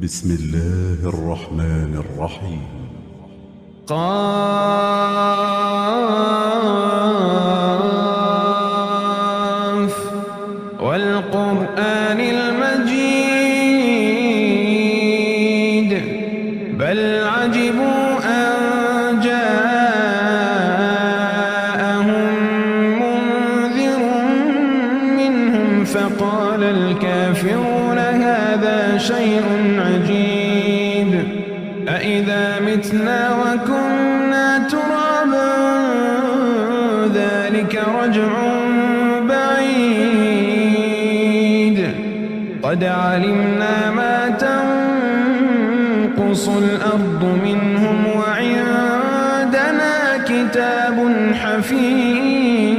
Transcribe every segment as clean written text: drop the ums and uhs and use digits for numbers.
بسم الله الرحمن الرحيم. قاف والقرآن المجيد بل عجبوا أن جاءهم منذر منهم فقال الكافرون هذا شيء عجيب أإذا متنا وكنا ترابا ذلك رجع بعيد قد علمنا ما تنقص الأرض منهم وعندنا كتاب حفيظ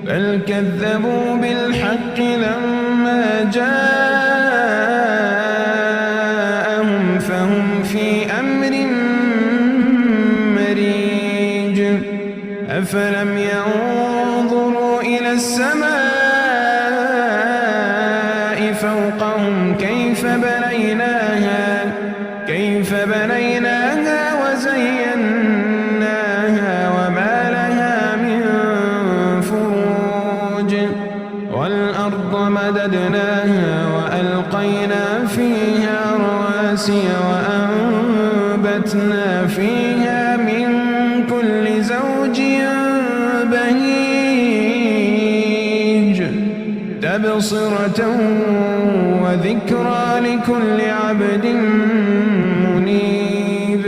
بل كذبوا بالحق لما جاءهم فهم في أمر مريج أفلم ينظروا إلى السماء فوقهم كيف بنيناها وزيناها وما لها من فروج والأرض مددناها وألقينا فيها رواسي وأنبتنا فيها من كل زوج بهيج تبصرة وذكرى لكل عبد منيب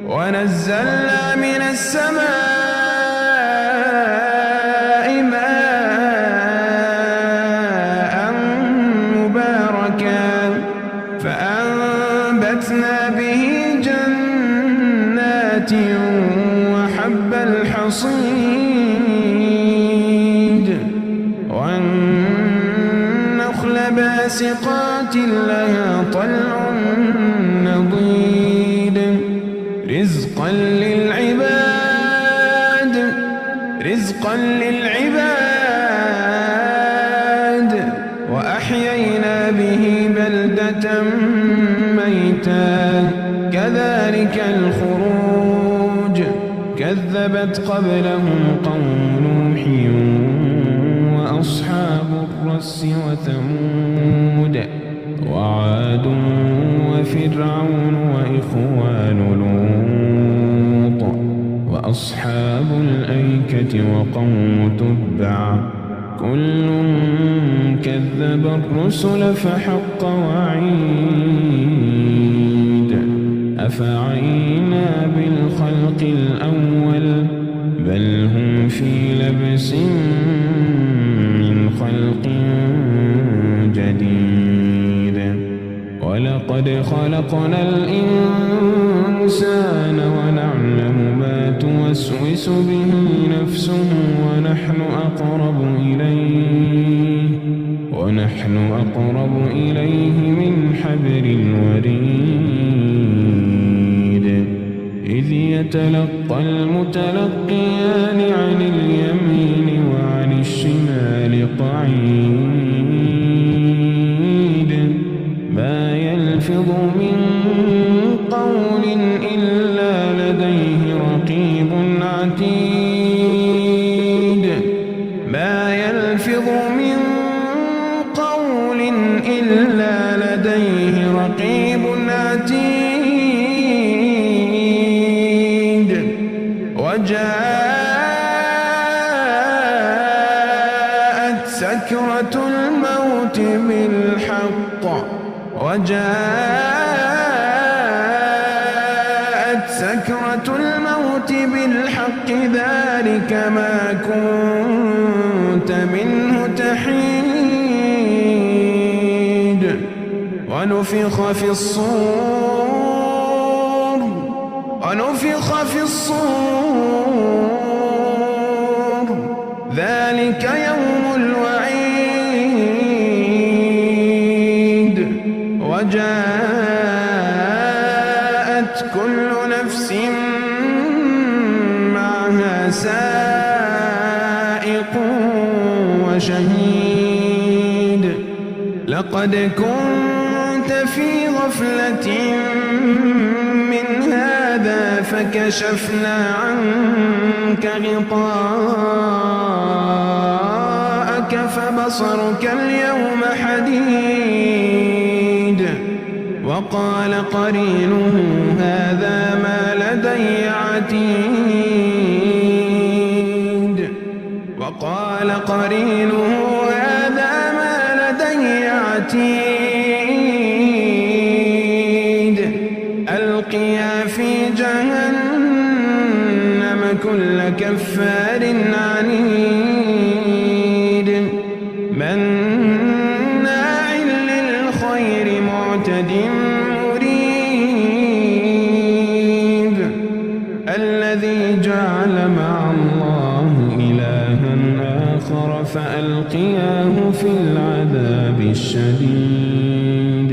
ونزلنا من السماء ماء مباركا فأنبتنا به جنات وحب الحصيد والنخل باسقات لها طلع نضيد رزقا للعباد وأحيينا به بلدة ميتا كذلك الخروج كذبت قبلهم قوم نوح وأصحاب الرس وثمود وعاد وفرعون وإخوان لوط وأصحاب الأيكة وقوم تبع كل كذب الرسل فحق وعيد أفعينا بالخلق الأول بل هم في لبس من خلق جديد ولقد خلقنا الإنسان ونعلم ما توسوس به نفسه ونحن أقرب إليه من حبل الوريد إذ يتلقى المتلقيان عن اليمين وعن الشمال قعيد ما يلفظ من قول إلا لديه رقيب عتيد ما يلفظ من قول إلا لديه رقيب عتيد وجاءت سكرة الموت بالحق ذلك ما كنت منه تحيد ونفخ في الصور ذلك يوم الوعيد وجاءت كل نفس معها سائق وشهيد لقد كنت كنت في غفلة من هذا فكشفنا عنك غطاءك فبصرك اليوم حديد. وقال قرينه هذا ما لدي عتيد. وقال قرينه هذا ما لدي عتيد. ألقيا في جهنم كل كفار عنيد مناع للخير معتد مريب. الذي جعل مع الله إلها آخر فألقياه في العذاب الشديد.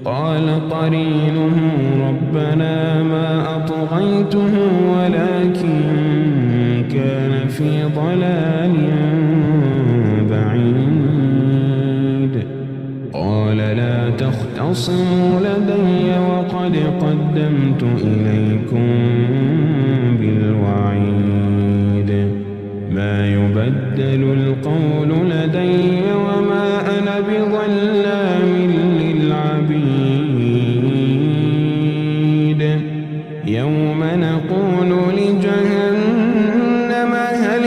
قال قرينه ربنا ما أطغيته ولكن كان في ضلال بعيد. قال لا تختصموا لدي وقد قدمت إليكم بالوعيد. ما يبدل القول لدي وما أنا بظلام للعبيد. يوم نقول لجهنم هل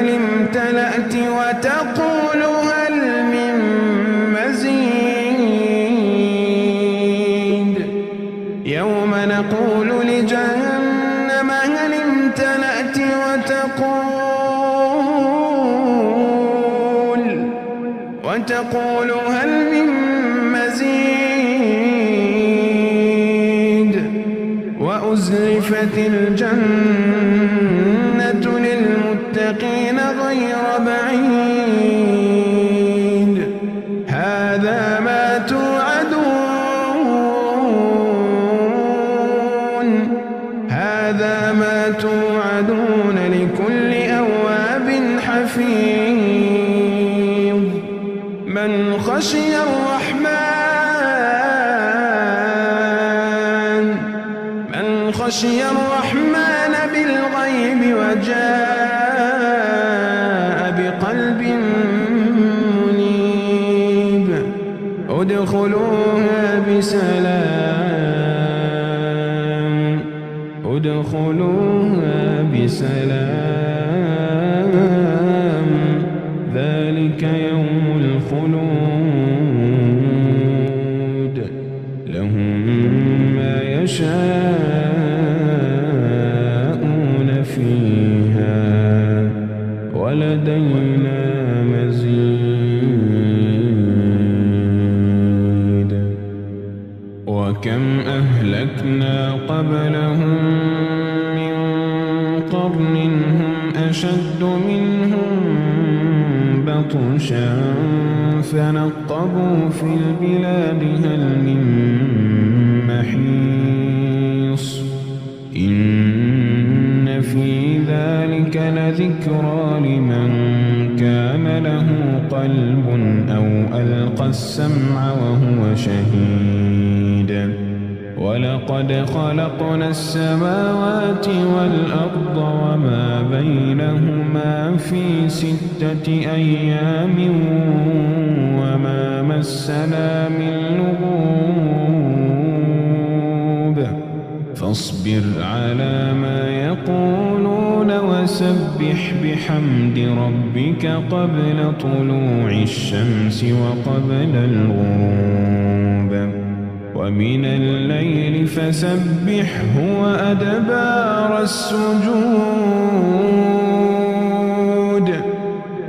امتلأت وتقول هل من مزيد. يوم نقول لجهنم هل امتلأت وتقول هل من مزيد. وأزلفت الجنة للمتقين غير بعيد. هذا ما توعدون لكل أواب حفيظ. من خشي الرحمن بالغيب وجاء بقلب منيب. ادخلوها بسلام ذلك يوم الخلود. لهم ما يشاءون فيها ولدينا مزيد. وكم أهلكنا قبلهم من قرن هم أشد منهم بطشا فنقبوا في البلاد هل من محيص. إن في ذلك لذكرى لمن كان له قلب أو ألقى السمع وهو شهيد. ولقد خلقنا السماوات والأرض وما بينهما في 6 أيام وما مسنا من لغوب. فاصبر على ما يقولون وسبح بحمد ربك قبل طلوع الشمس وقبل الغروب ومن الليل فسبحه وأدبار السجود.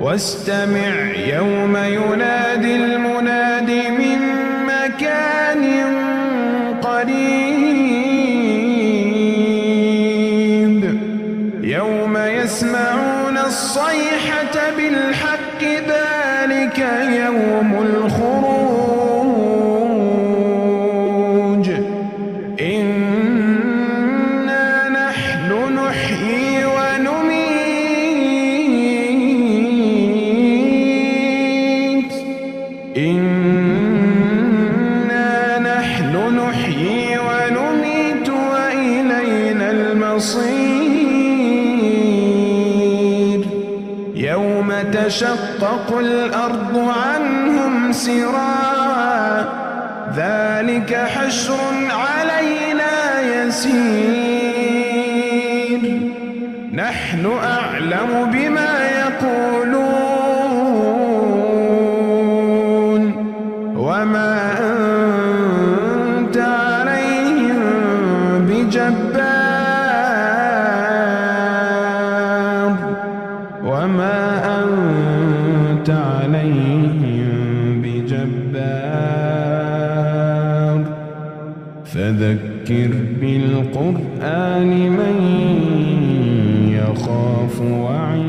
واستمع يوم ينادي المناد من مكان قريب. يوم يسمعون الصيحة بالحق ذلك يوم الخروج. إنا نحن نحيي ونميت تشقق الأرض عنهم سراعا ذلك حشر علينا يسير نحن أعلم بما يقولون وما أنت عليهم بجبار فذكر بالقرآن من يخاف وعيد